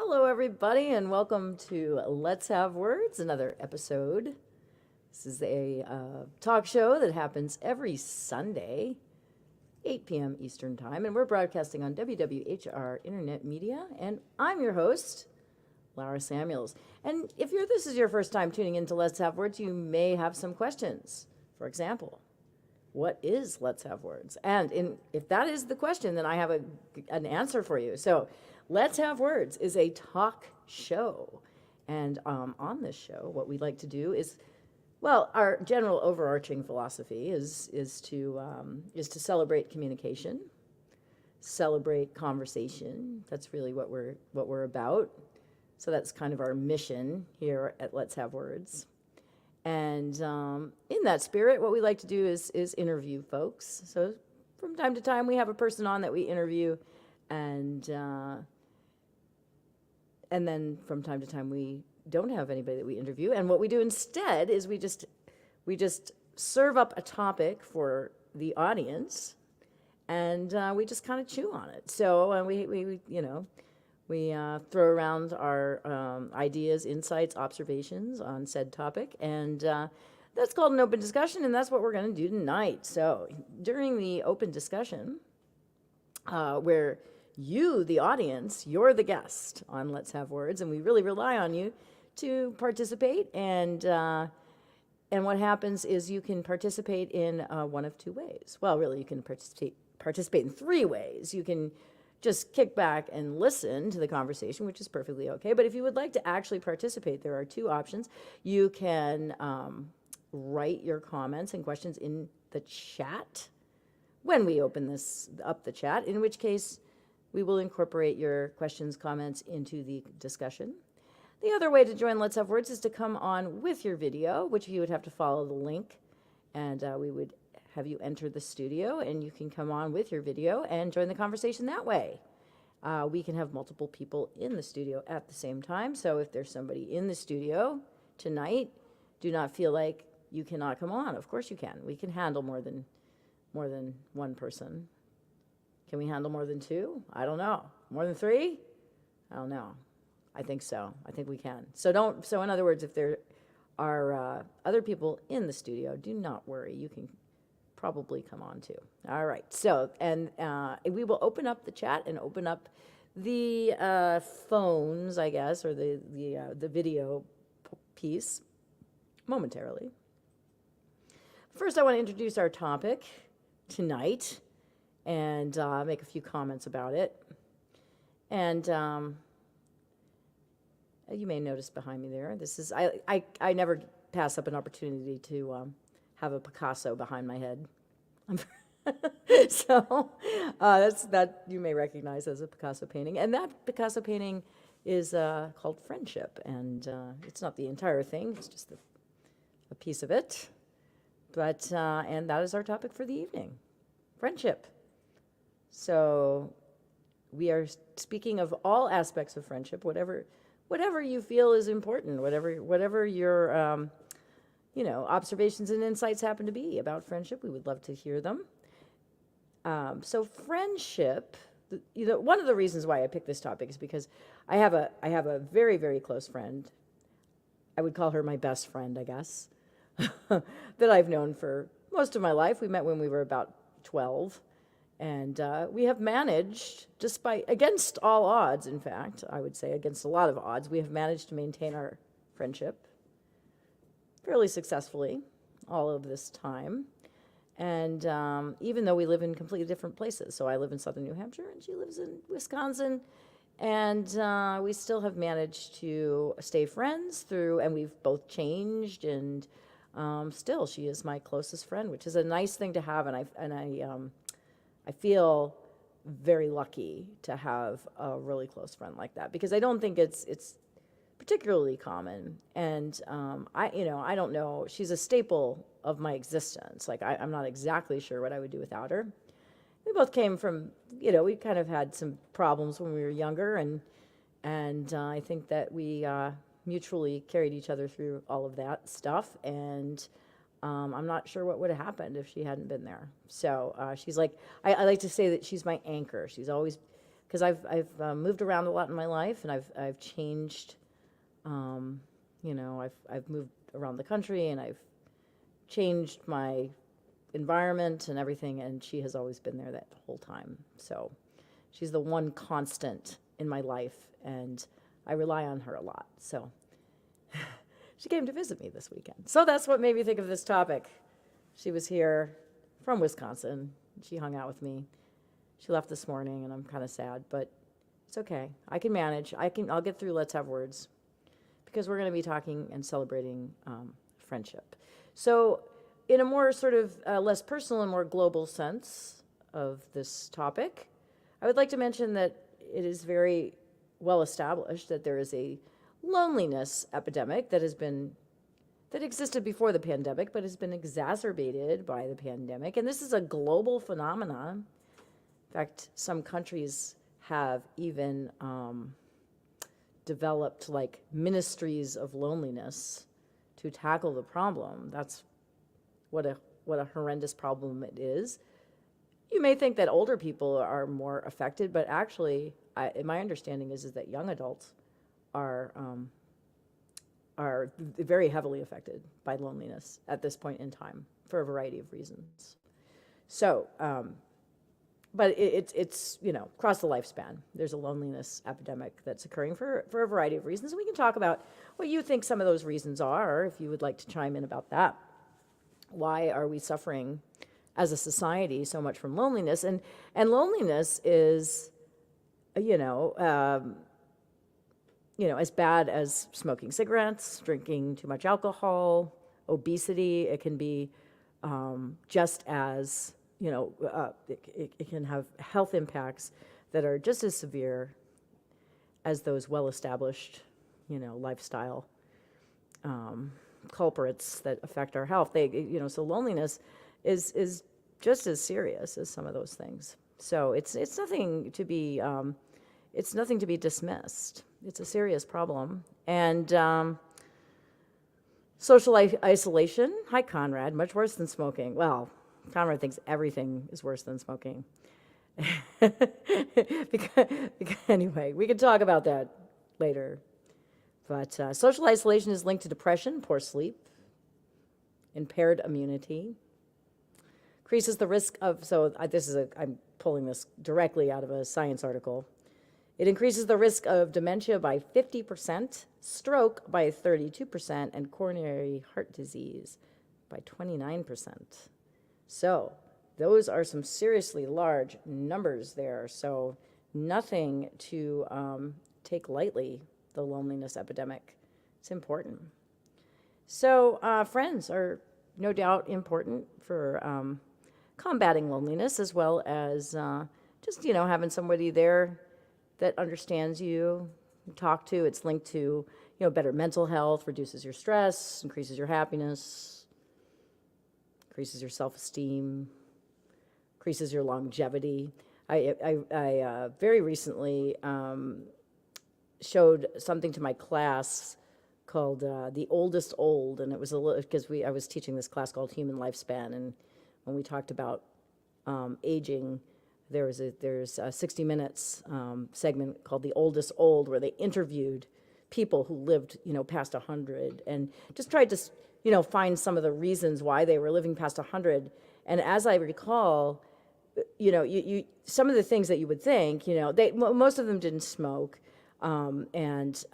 Hello, everybody, and welcome to Let's Have Words, another episode. This is a talk show that happens every Sunday, 8 p.m. Eastern Time, and we're broadcasting on WWHR Internet Media, and I'm your host, Lara Samuels. And if this is your first time tuning into Let's Have Words, you may have some questions. For example, what is Let's Have Words? And if that is the question, then I have an answer for you. So Let's Have Words is a talk show. And on this show, what we like to do is, well, our general overarching philosophy is to celebrate communication, celebrate conversation. That's really what we're about. So that's kind of our mission here at Let's Have Words. And in that spirit, what we like to do is interview folks. So from time to time, we have a person on that we interview, and then from time to time, we don't have anybody that we interview. And what we do instead is we just serve up a topic for the audience, and we just kind of chew on it. So we throw around our ideas, insights, observations on said topic, and that's called an open discussion, and that's what we're going to do tonight. So during the open discussion, where you, the audience, you're the guest on Let's Have Words, and we really rely on you to participate, and what happens is you can participate in one of two ways. Well, really, you can participate in three ways. You can just kick back and listen to the conversation, which is perfectly okay. But if you would like to actually participate, there are two options. You can write your comments and questions in the chat when we open up the chat, in which case we will incorporate your questions, comments into the discussion. The other way to join Let's Have Words is to come on with your video, which you would have to follow the link, and we would have you enter the studio, and you can come on with your video and join the conversation that way. We can have multiple people in the studio at the same time, so if there's somebody in the studio tonight, do not feel like you cannot come on. Of course you can. We can handle more than one person. Can we handle more than two? I don't know. More than three? I don't know. I think so. I think we can. So in other words, if there are other people in the studio, do not worry. You can probably come on too. All right. So, and we will open up the chat and open up the phones, I guess, or the video piece momentarily. First, I want to introduce our topic tonight and make a few comments about it. And you may notice behind me there, this is, I never pass up an opportunity to have a Picasso behind my head. So that you may recognize as a Picasso painting. And that Picasso painting is called Friendship. And it's not the entire thing, it's just a piece of it. But, and that is our topic for the evening, friendship. So we are speaking of all aspects of friendship, whatever you feel is important, whatever your observations and insights happen to be about friendship. We would love to hear them. So friendship, one of the reasons why I picked this topic is because I have a very, very close friend. I would call her my best friend, I guess, that I've known for most of my life. We met when we were about 12. And we have managed, against all odds, in fact, I would say against a lot of odds, we have managed to maintain our friendship fairly successfully all of this time. And even though we live in completely different places, so I live in southern New Hampshire and she lives in Wisconsin, and we still have managed to stay friends and we've both changed, and still she is my closest friend, which is a nice thing to have, and I feel very lucky to have a really close friend like that, because I don't think it's particularly common. And I don't know. She's a staple of my existence. Like I'm not exactly sure what I would do without her. We both came from, we kind of had some problems when we were younger, and I think that we mutually carried each other through all of that stuff. And I'm not sure what would have happened if she hadn't been there. So she's like, I like to say that she's my anchor. She's always because I've moved around a lot in my life, and I've changed. I've moved around the country, and I've changed my environment and everything, and she has always been there that whole time. So she's the one constant in my life, and I rely on her a lot. So she came to visit me this weekend. So that's what made me think of this topic. She was here from Wisconsin. She hung out with me. She left this morning, and I'm kind of sad, but it's okay. I can manage. I'll get through Let's Have Words, because we're going to be talking and celebrating friendship. So in a more sort of less personal and more global sense of this topic, I would like to mention that it is very well established that there is a loneliness epidemic that existed before the pandemic, but has been exacerbated by the pandemic. And this is a global phenomenon. In fact, some countries have even developed like ministries of loneliness to tackle the problem. That's what a horrendous problem it is. You may think that older people are more affected, but actually, my understanding is that young adults are very heavily affected by loneliness at this point in time for a variety of reasons. So, but it's across the lifespan. There's a loneliness epidemic that's occurring for a variety of reasons. And we can talk about what you think some of those reasons are, if you would like to chime in about that. Why are we suffering as a society so much from loneliness? And loneliness is, as bad as smoking cigarettes, drinking too much alcohol, obesity. It can be just as, it can have health impacts that are just as severe as those well-established, lifestyle culprits that affect our health. So loneliness is just as serious as some of those things. So it's nothing to be dismissed. It's a serious problem. And social isolation. Hi, Conrad. Much worse than smoking. Well, Conrad thinks everything is worse than smoking. because, anyway, we can talk about that later. But social isolation is linked to depression, poor sleep, impaired immunity, increases the risk of, I'm pulling this directly out of a science article. It increases the risk of dementia by 50%, stroke by 32%, and coronary heart disease by 29%. So those are some seriously large numbers there. So nothing to take lightly, the loneliness epidemic. It's important. So friends are no doubt important for combating loneliness, as well as just, having somebody there that understands you, talk to. It's linked to, better mental health, reduces your stress, increases your happiness, increases your self-esteem, increases your longevity. I very recently showed something to my class called The Oldest Old, and it was because I was teaching this class called Human Lifespan, and when we talked about aging, there's a 60 Minutes segment called The Oldest Old, where they interviewed people who lived, past 100, and just tried to, find some of the reasons why they were living past 100. And as I recall, you some of the things that you would think, most of them didn't smoke, and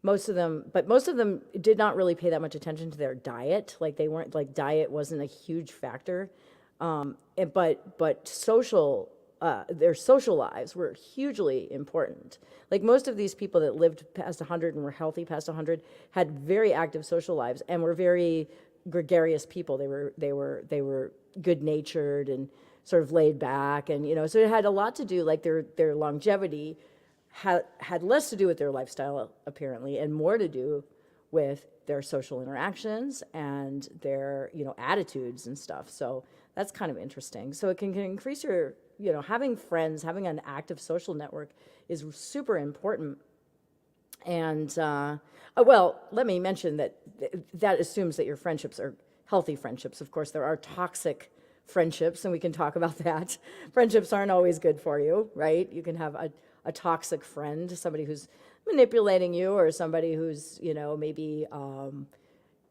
most of them did not really pay that much attention to their diet. Like diet wasn't a huge factor. But their social lives were hugely important. Like most of these people that lived past 100 and were healthy past 100 had very active social lives and were very gregarious people. They were good-natured and sort of laid back, and so it had a lot to do, like their longevity had less to do with their lifestyle apparently, and more to do with their social interactions and their attitudes and stuff. So that's kind of interesting. So it can increase your having friends, having an active social network is super important. And well, let me mention that assumes that your friendships are healthy friendships. Of course, there are toxic friendships, and we can talk about that. Friendships aren't always good for you, right? You can have a toxic friend, somebody who's manipulating you, or somebody who's, maybe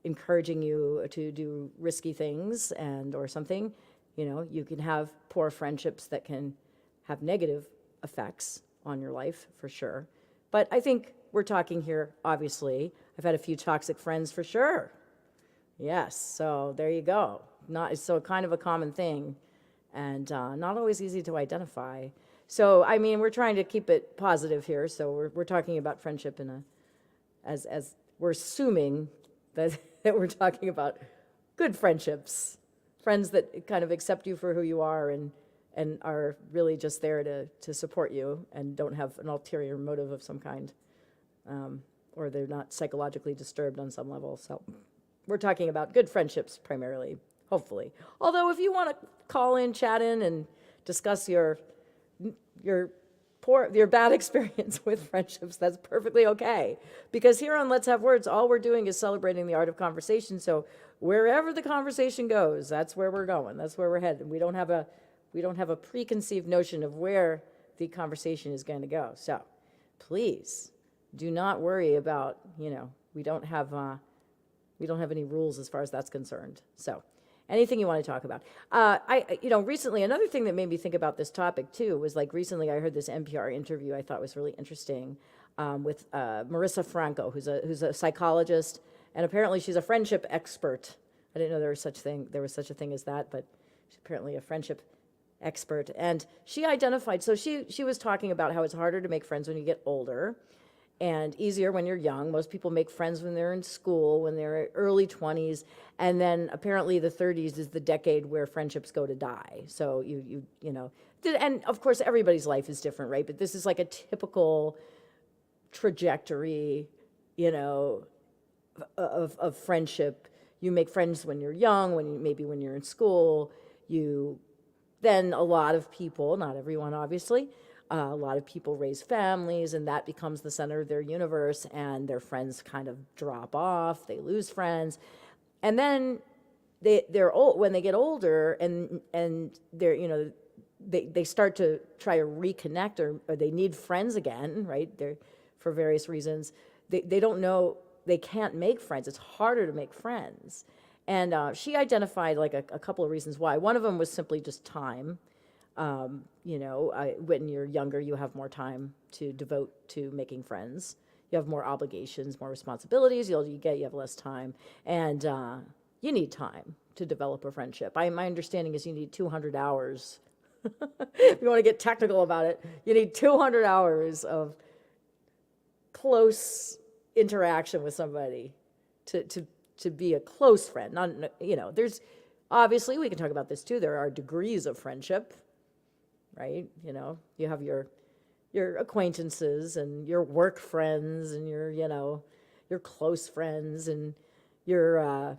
encouraging you to do risky things or something. You can have poor friendships that can have negative effects on your life, for sure. But I think we're talking here, obviously. I've had a few toxic friends, for sure. Yes, so there you go. So kind of a common thing, and not always easy to identify. So, we're trying to keep it positive here. So we're talking about friendship as we're assuming that we're talking about good friendships, friends that kind of accept you for who you are and are really just there to support you and don't have an ulterior motive of some kind, or they're not psychologically disturbed on some level. So we're talking about good friendships primarily, hopefully. Although if you want to call in, chat in, and discuss your bad experience with friendships, that's perfectly okay. Because here on Let's Have Words, all we're doing is celebrating the art of conversation. So wherever the conversation goes, that's where we're going. That's where we're headed. We don't have a preconceived notion of where the conversation is going to go. So please do not worry about, we don't have any rules as far as that's concerned. So anything you want to talk about. Recently, another thing that made me think about this topic too was recently I heard this NPR interview I thought was really interesting with Marissa Franco, who's a psychologist, and apparently she's a friendship expert. I didn't know there was such a thing as that, but she's apparently a friendship expert. And she identified, so she was talking about how it's harder to make friends when you get older and easier when you're young. Most people make friends when they're in school, when they're early 20s, and then apparently the 30s is the decade where friendships go to die. So and of course everybody's life is different, right? But this is like a typical trajectory, of friendship. You make friends when you're young, when you're in school. Then a lot of people, not everyone obviously, a lot of people raise families, and that becomes the center of their universe, and their friends kind of drop off. They lose friends, and then they're old when they get older, and they're they start to try to reconnect, or they need friends again, right? They're for various reasons. They don't know, they can't make friends. It's harder to make friends, and she identified a couple of reasons why. One of them was simply just time. When you're younger, you have more time to devote to making friends. You have more obligations, more responsibilities. You have less time, and you need time to develop a friendship. My understanding is you need 200 hours. If you want to get technical about it, you need 200 hours of close interaction with somebody to be a close friend. There's obviously, we can talk about this too. There are degrees of friendship. Right? You have your acquaintances and your work friends and your close friends and your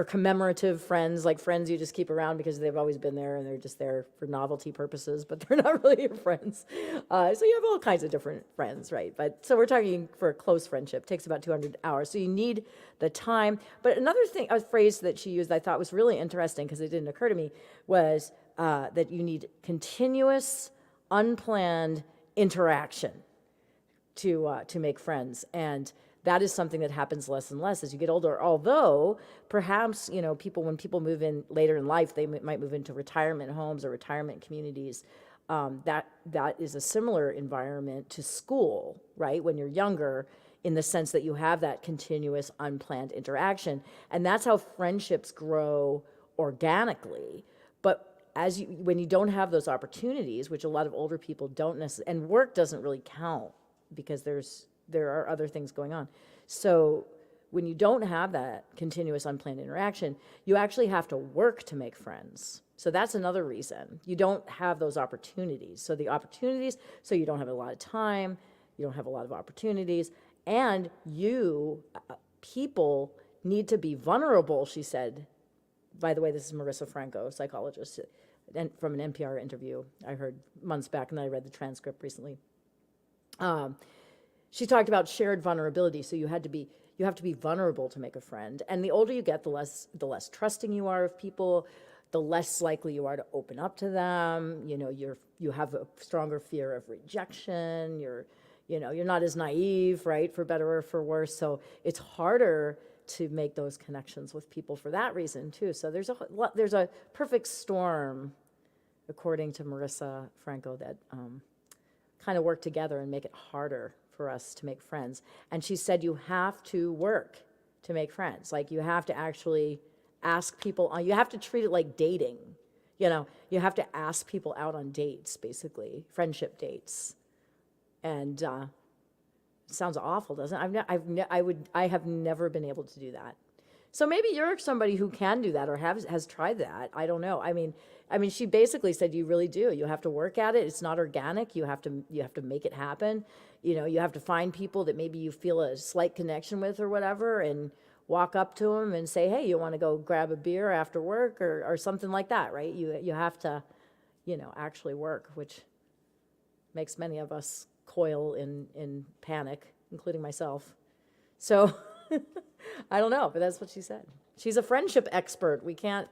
commemorative friends, like friends you just keep around because they've always been there and they're just there for novelty purposes, but they're not really your friends. So you have all kinds of different friends, right? But so we're talking for a close friendship. It takes about 200 hours. So you need the time. But another thing, a phrase that she used I thought was really interesting because it didn't occur to me was that you need continuous, unplanned interaction to make friends. And that is something that happens less and less as you get older. Although, perhaps, when people move in later in life, they might move into retirement homes or retirement communities. That is a similar environment to school, right? When you're younger, in the sense that you have that continuous, unplanned interaction. And that's how friendships grow organically. But when you don't have those opportunities, which a lot of older people don't necessarily, and work doesn't really count because there are other things going on. So when you don't have that continuous unplanned interaction, you actually have to work to make friends. So that's another reason. You don't have those opportunities. So you don't have a lot of time, you don't have a lot of opportunities, and people need to be vulnerable, she said. By the way, this is Marissa Franco, psychologist, and from an NPR interview I heard months back, and then I read the transcript recently. She talked about shared vulnerability. So you have to be vulnerable to make a friend. And the older you get, the less trusting you are of people, the less likely you are to open up to them. You know, you have a stronger fear of rejection. You're not as naive, right, for better or for worse. So it's harder to make those connections with people for that reason too. So there's a perfect storm, according to Marissa Franco, that kind of work together and make it harder for us to make friends. And she said you have to work to make friends. Like, you have to actually ask people, you have to treat it like dating. You know, you have to ask people out on dates, basically, friendship dates. And it sounds awful, doesn't it? I have never been able to do that. So maybe you're somebody who can do that or has tried that. I don't know. I mean, she basically said you really do. You have to work at it. It's not organic. You have to make it happen. You know, you have to find people that maybe you feel a slight connection with or whatever, and walk up to them and say, hey, you want to go grab a beer after work or something like that, right? You have to, actually work, which makes many of us coil in panic, including myself. So I don't know, but that's what she said. She's a friendship expert. We cannot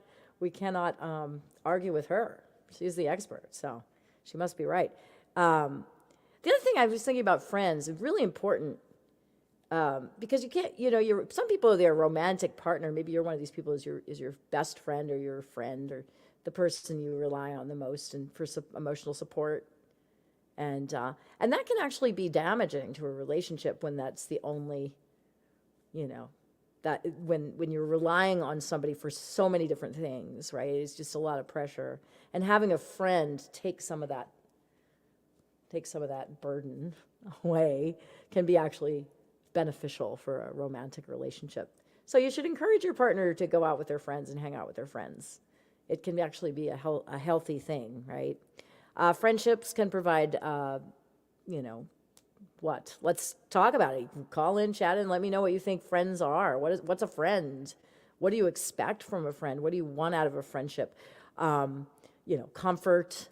argue with her. She's the expert, so she must be right. The other thing I was thinking about friends is really important, because you can't, some people, their romantic partner, maybe you're one of these people, is your best friend or your friend or the person you rely on the most and for emotional support. And that can actually be damaging to a relationship when that's the only, that when you're relying on somebody for so many different things, right? It's just a lot of pressure. And having a friend take some of that burden away can be actually beneficial for a romantic relationship. So you should encourage your partner to go out with their friends and hang out with their friends. It can actually be a healthy thing, right? Friendships can provide, what? Let's talk about it. Call in, chat in, let me know what you think friends are. What's a friend? What do you expect from a friend? What do you want out of a friendship? Comfort.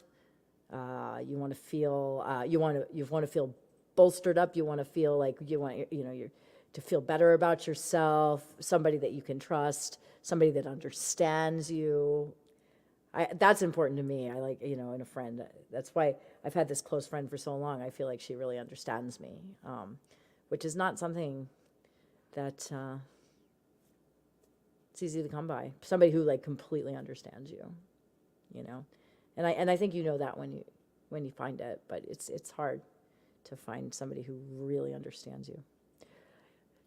You want to feel bolstered up. You want to feel like you're to feel better about yourself. Somebody that you can trust. Somebody that understands you. That's important to me. I like, in a friend. That's why I've had this close friend for so long. I feel like she really understands me, which is not something that it's easy to come by. Somebody who completely understands you, And I think that when you find it, but it's hard to find somebody who really understands you.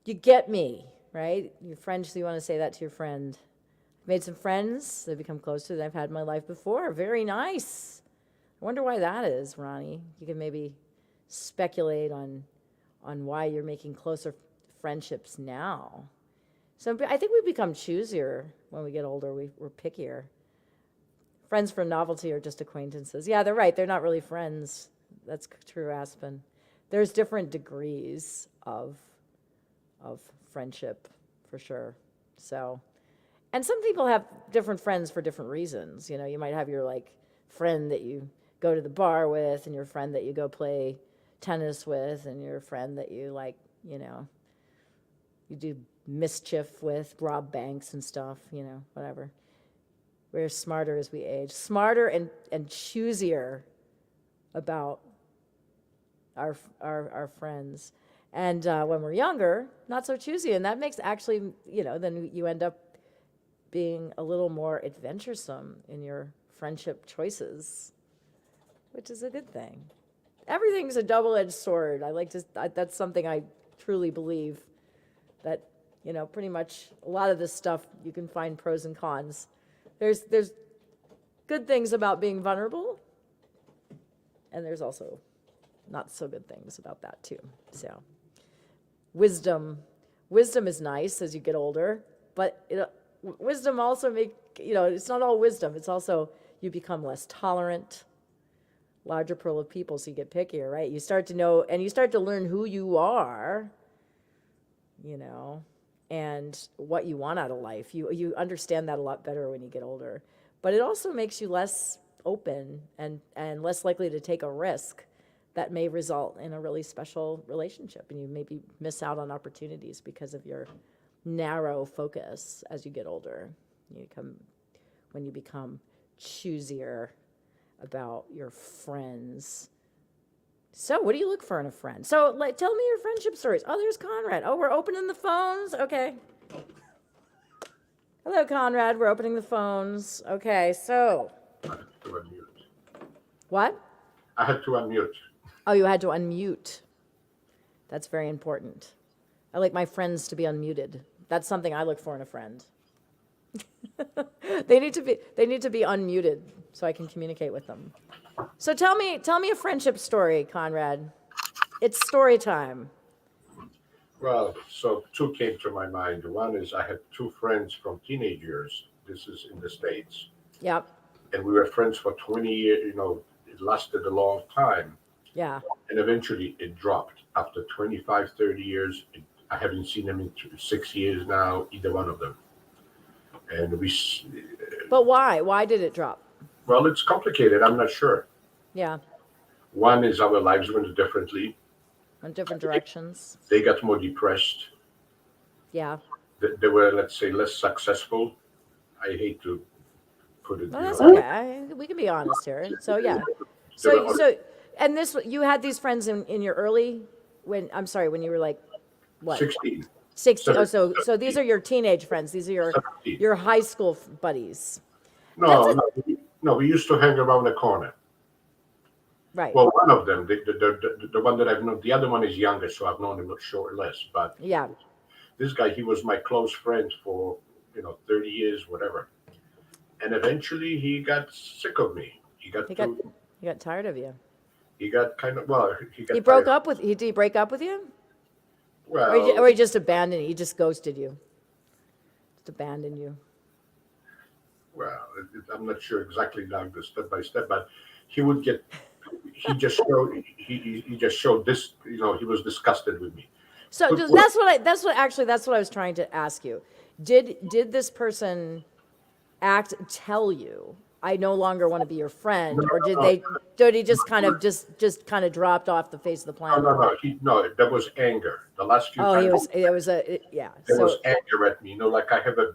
You get me, right? Your friend, so you want to say that to your friend. Made some friends. They've become closer than I've had in my life before. Very nice. I wonder why that is, Ronnie. You can maybe speculate on why you're making closer friendships now. So I think we become choosier when we get older. We're pickier. Friends for novelty are just acquaintances. Yeah, they're right. They're not really friends. That's true, Aspen. There's different degrees of friendship, for sure. So. And some people have different friends for different reasons. You might have your friend that you go to the bar with, and your friend that you go play tennis with, and your friend that you you do mischief with, rob banks and stuff, whatever. We're smarter as we age. Smarter and choosier about our friends. And when we're younger, not so choosy. And that makes actually, then you end up being a little more adventuresome in your friendship choices, which is a good thing. Everything's a double-edged sword. That's something I truly believe, that, pretty much a lot of this stuff, you can find pros and cons. There's good things about being vulnerable, and there's also not so good things about that too. So wisdom is nice as you get older, but wisdom also it's not all wisdom. It's also you become less tolerant, larger pool of people, so you get pickier, right? You start to know, and you start to learn who you are, and what you want out of life. You understand that a lot better when you get older. But it also makes you less open and less likely to take a risk that may result in a really special relationship, and you maybe miss out on opportunities because of your narrow focus as you get older. You become when you become choosier about your friends. So what do you look for in a friend? So tell me your friendship stories. Oh, there's Conrad. Oh, we're opening the phones? Okay. Hello, Conrad. We're opening the phones. Okay, so. I had to unmute. What? I had to unmute. Oh, you had to unmute. That's very important. I like my friends to be unmuted. That's something I look for in a friend. They need to be unmuted so I can communicate with them. So tell me a friendship story, Conrad. It's story time. Well, so two came to my mind. One is I had two friends from teenage years. This is in the States. Yep. And we were friends for 20 years. It lasted a long time. Yeah. And eventually it dropped. After 25, 30 years, I haven't seen them in 6 years now, either one of them. And But why? Why did it drop? well, it's complicated. I'm not sure. Yeah. One is our lives went differently. In different directions. They got more depressed. Yeah. They were, let's say, less successful. I hate to put it. No, that's okay. We can be honest here. So yeah. And you had these friends in your early when you were like what? 16. 16. Oh, so these are your teenage friends. These are your high school buddies. No, we used to hang around the corner. Right. Well, one of them, the one that I've known, the other one is younger, so I've known him less. But yeah, this guy, he was my close friend for 30 years, whatever. And eventually, he got sick of me. He got tired of you. He got kind of He broke up with. Did he break up with you? Well, or he just abandoned you. He just ghosted you. Just abandoned you. Well, I'm not sure exactly now the step by step, but he would get. He just showed this. He was disgusted with me. So that's what I was trying to ask you. Did this person tell you, I no longer want to be your friend, or did he just kind of dropped off the face of the planet? No, there was anger. The last few times. There was anger at me. Like I have a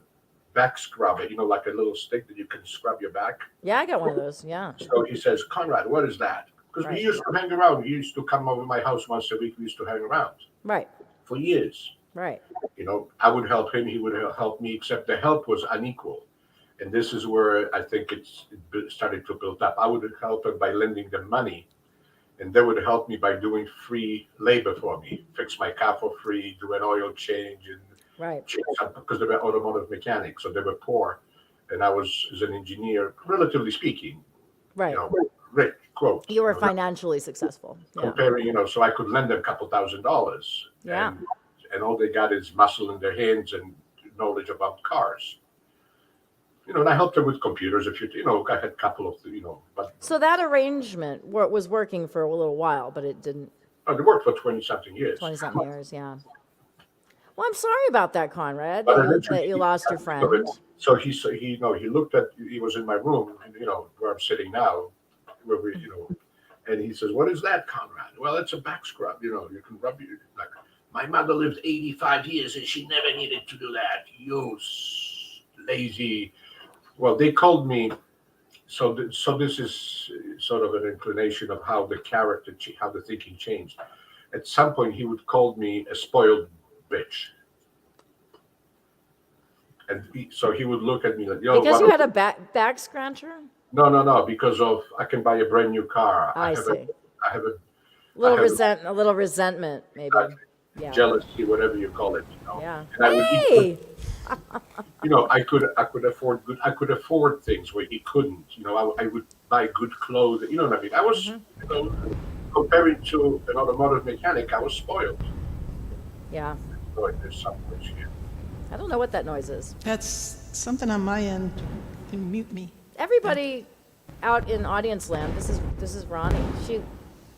back scrubber, like a little stick that you can scrub your back. Yeah, I got one of those. Yeah. So he says, Conrad, what is that? Because we used to hang around. He used to come over my house once a week. We used to hang around. Right. For years. Right. I would help him. He would help me, except the help was unequal. And this is where I think it started to build up. I would help him by lending them money, and they would help me by doing free labor for me, fix my car for free, do an oil change, and because they were automotive mechanics, so they were poor, and I was, as an engineer, relatively speaking, right, rich, quote. You were financially successful. Comparing, so I could lend them a couple $1,000s. Yeah. And all they got is muscle in their hands and knowledge about cars. And I helped them with computers. I had a couple of, but. So that arrangement was working for a little while, but it didn't. Oh, it worked for 20-something years. 20-something years, yeah. Well, I'm sorry about that, Conrad, that you lost your friend. So he looked at, he was in my room, where I'm sitting now, and he says, "What is that, Conrad?" "Well, it's a back scrub, you can rub your, like, my mother lived 85 years and she never needed to do that. You lazy." Well, they called me. So this is sort of an inclination of how how the thinking changed. At some point, he would call me a spoiled bitch. And so he would look at me like, "Yo." Because you had a back scratcher? No. Because I can buy a brand new car. I see. I have a little resentment, maybe. Yeah. Jealousy, whatever you call it. Yeah. And I could afford things where he couldn't. I would buy good clothes. You know what I mean? I was, comparing to an automotive mechanic, I was spoiled. Yeah. Boy, there's some noise here. I don't know what that noise is. That's something on my end. You can mute me. Everybody out in audience land, this is Ronnie.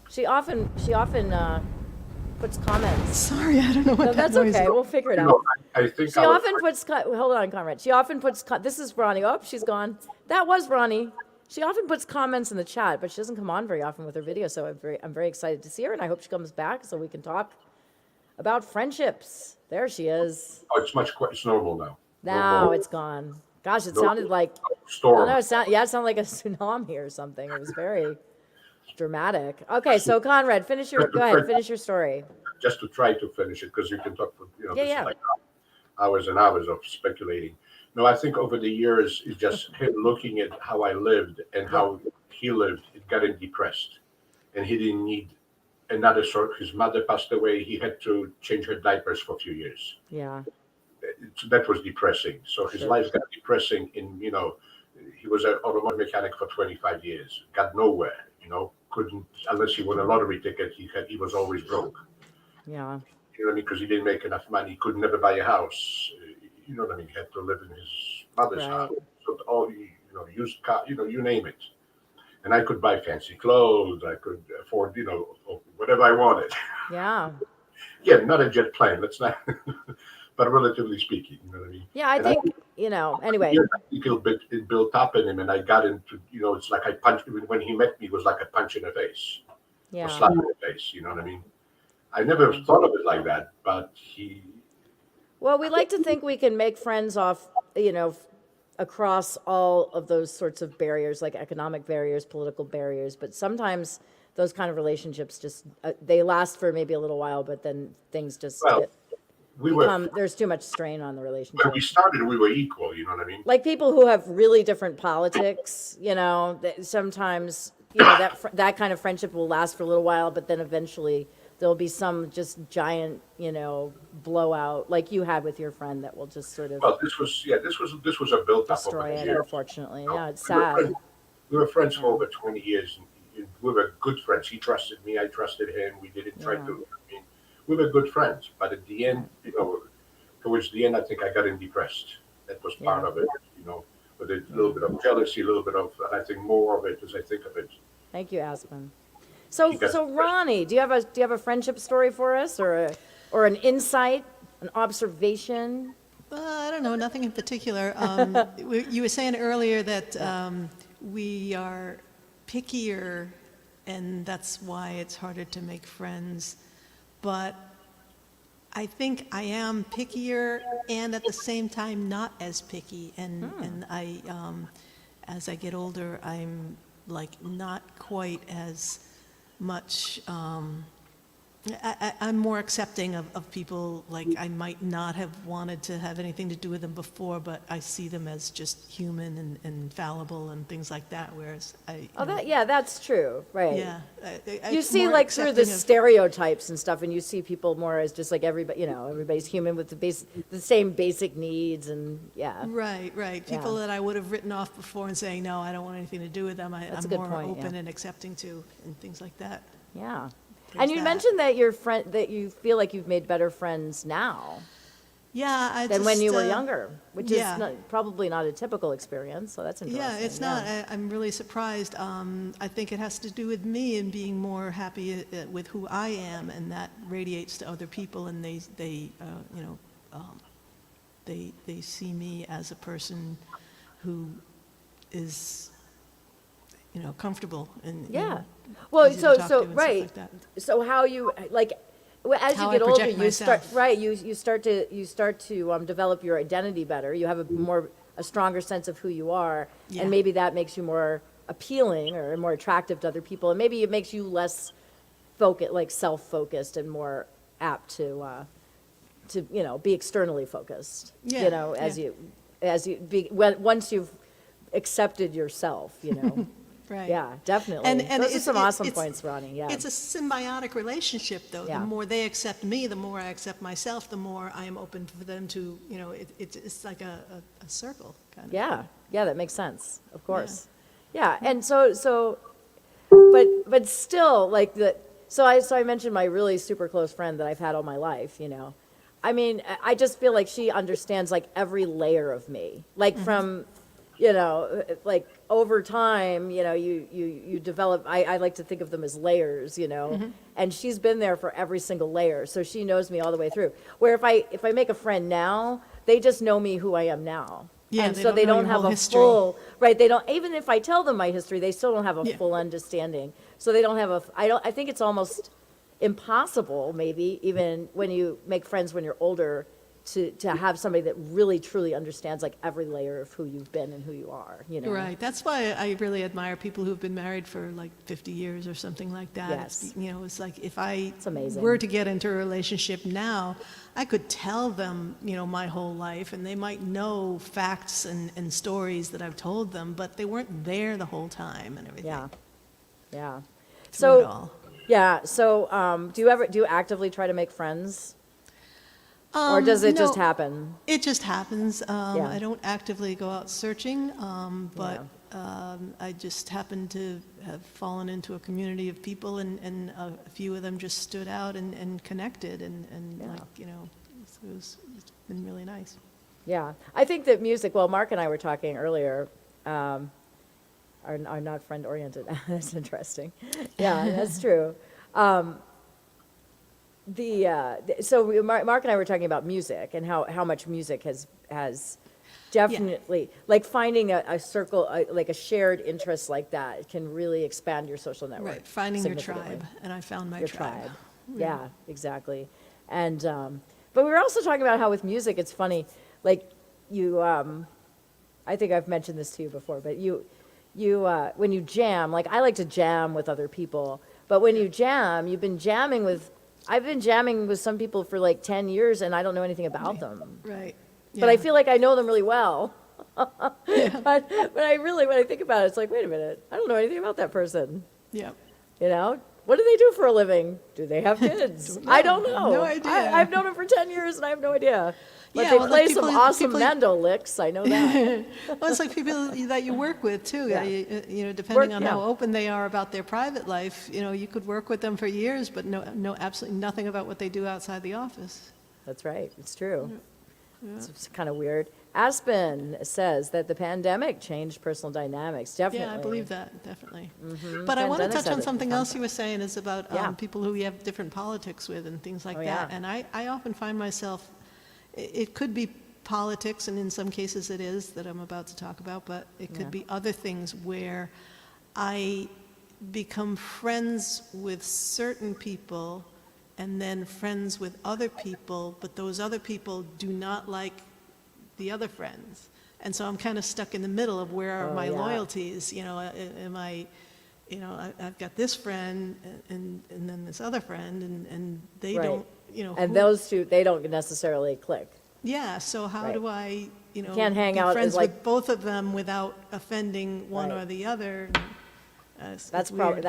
She often puts comments. Sorry, I don't know what that noise is. That's okay. We'll figure it out. I think she often puts. Hold on, Conrad. She often puts. This is Ronnie. Oh, she's gone. That was Ronnie. She often puts comments in the chat, but she doesn't come on very often with her video. So I'm very excited to see her, and I hope she comes back so we can talk about friendships. There she is. Oh, it's normal now. Now it's gone. Gosh, it No sounded like, I don't storm. know, it sounded like a tsunami or something. It was very dramatic. Okay, so Conrad, go ahead, finish your story. Just to try to finish it, because you can talk for, Yeah, this is yeah. like hours and hours of speculating. No, I think over the years, it's just him looking at how I lived and how he lived, it got him depressed. And he didn't need another sort. His mother passed away. He had to change her diapers for a few years. Yeah, That was depressing. So his sure. life got depressing he was an automotive mechanic for 25 years, got nowhere, couldn't, unless he won a lottery ticket, he was always broke. Yeah, You know what I mean? Because he didn't make enough money, he could never buy a house. You know what I mean? He had to live in his mother's right. house. So used car, you name it. And I could buy fancy clothes. I could afford, whatever I wanted. Yeah. Yeah, not a jet plane. Let's not, but relatively speaking, you know what I mean? Yeah, I And think, anyway, yeah, I think it built up in him, and I got into, it's like I punched when he met me. It was like a punch in the face, or yeah. slap in the face. You know what I mean? I never thought of it like that, but he. Well, we like to think we can make friends across all of those sorts of barriers, like economic barriers, political barriers, but sometimes those kind of relationships just, they last for maybe a little while, but then things just Well, we were there's too much strain on the when relationship. we started. We were equal. You know what I mean? Like people who have really different politics, that sometimes, that kind of friendship will last for a little while, but then eventually there'll be some just giant, blowout like you had with your friend that will just sort of Well, this was a built up over destroy the it, years. unfortunately. Yeah, it's We were sad. friends- We were friends for over 20 years. And we were good friends. He trusted me. I trusted him. We didn't try Yeah. to. I mean, we were good friends. But at the end, towards the end, I think I got him depressed. That was part Yeah. of it. With a little bit of jealousy, a little bit of, and I think more of it as I think of it. Thank you, Aspen. So, He got depressed. Ronnie, do you have a friendship story for us, or an insight, an observation? I don't know, nothing in particular. You were saying earlier that we are pickier, and that's why it's harder to make friends. But I think I am pickier, and at the same time not as picky. And I, as I get older, I'm like not quite as much. I'm more accepting of people, like I might not have wanted to have anything to do with them before, but I see them as just human and fallible and things like that, whereas That's true, right? yeah. You see, more like, through the accepting of- stereotypes and stuff, and you see people more as just like everybody, everybody's human with the same basic needs, and yeah. Right. People Yeah. that I would have written off before and saying, no, I don't want anything to do with them, That's a I'm good more point, open yeah. and accepting to, and things like that. Yeah. There's And you that. mentioned that that you feel like you've made better friends now Yeah, I than when just, you were younger, which yeah. is probably not a typical experience, so that's interesting. Yeah, it's not. I'm really surprised. I think it has to do with me and being more happy with who I am, and that radiates to other people, and they see me as a person who is, comfortable and Yeah. Well, easy to talk to so and stuff right. like that. So how you like as How you I get older, project you start myself. right. You start to develop your identity better. You have a stronger sense of who you are, Yeah. and maybe that makes you more appealing or more attractive to other people, and maybe it makes you less self-focused and more apt to be externally focused. Yeah, Once you've accepted yourself. Right. Yeah, definitely. And Those are it's- some it- awesome it's- points, Ronnie. Yeah. It's a symbiotic relationship, though. Yeah. The more they accept me, the more I accept myself, the more I am open for them to, it's like a circle, kind of. Yeah, that makes sense, of course. Yeah, and but still, so I mentioned my really super close friend that I've had all my life, I mean, I just feel like she understands like every layer of me, like from, like over time, you develop, I like to think of them as layers, and she's been there for every single layer, so she knows me all the way through. Where if I make a friend now, they just know me who I am now. Yeah, And they so don't they know don't your have whole a history. full, right, they don't, even if I tell them my history, they still don't have a Yeah. full understanding. So they don't have I think it's almost impossible, maybe, even when you make friends when you're older, to have somebody that really truly understands like every layer of who you've been and who you are, you know? Right. That's why I really admire people who've been married for like 50 years or something like that. Yes. It's like if I amazing. were to get into a relationship now, I could tell them, my whole life, and they might know facts and stories that I've told them, but they weren't there the whole time and everything. Yeah, yeah. Through it So, all. yeah, so do you actively try to make friends? Or does it just No, happen? It just happens. Yeah. I don't actively go out searching, but I just happen to have fallen into a community of people, and a few of them just stood out and connected, and it's been really nice. Yeah, I think that music, well, Mark and I were talking earlier, are not friend-oriented. That's interesting. Yeah, that's true. So Mark and I were talking about music and how much music has definitely, like finding a circle, like a shared interest like that can really expand your social network. Right, finding your significantly. tribe, and I found my Your tribe. tribe. Yeah, exactly. And, but we were also talking about how with music, it's funny, like you, I think I've mentioned this to you before, but when you jam, like I like to jam with other people, but when you jam, I've been jamming with some people for like 10 years and I don't know anything about them. Right. But I yeah. feel like I know them really well. But when I think about it, it's like, wait a minute, I don't know anything about that person. Yeah. You know? What do they do for a living? Do they have kids? I don't know. No idea. I've known them for 10 years and I have no idea. But Yeah, they well, play like some people- awesome people- Mando licks, I know that. Well, it's like people that you work with too. Yeah. Depending on yeah. how open they are about their private life, you could work with them for years, but know absolutely nothing about what they do outside the office. That's right, it's true. It's kind of weird. Aspen says that the pandemic changed personal dynamics, definitely. Yeah, I believe that, definitely. But I want to Pandemics touch have on it something become- else you were saying is about Yeah. people who we have different politics with and things like Oh, that. yeah. And I often find myself, it could be politics, and in some cases it is, that I'm about to talk about, but it could Yeah. be other things where I become friends with certain people and then friends with other people, but those other people do not like the other friends. And so I'm kind of stuck in the middle of where are Oh, my yeah. loyalties, am I, I've got this friend and then this other friend, and they Right. don't, And who- those two, they don't necessarily click. yeah, so how Right. do I, can't hang be out as friends like- with both of them without offending one Right. or the other? It's That's probably, weird.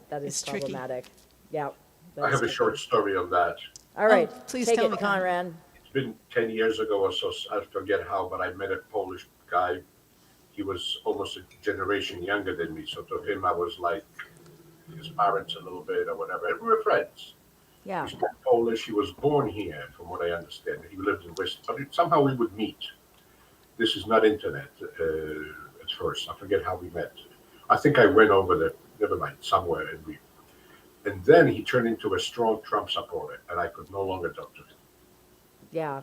that is It's tricky. problematic. Yeah. that I is have a tricky. short story on that. All right, please take tell it, me, Conrad. Conrad. It's been 10 years ago or so, I forget how, but I met a Polish guy. He was almost a generation younger than me, so to him I was like his parents a little bit or whatever. And we were friends. Yeah, He's not Polish. He was born here, from what I understand. He lived in West, but somehow we would meet. This is not internet at first. I forget how we met. I think I went over there, never mind, somewhere, and then he turned into a strong Trump supporter, and I could no longer talk to him. yeah,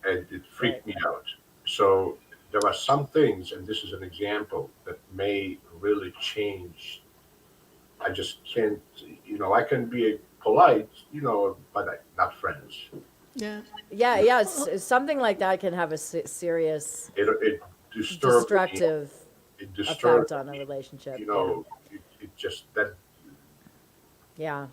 And it freaked me out. So there are some things, and this is an example, that may really change. I just can't, I can be polite, but not friends. Yeah, yeah. Something like that can have a serious It disturbed me. destructive It disturbed, effect on a relationship. it just, that, Yeah,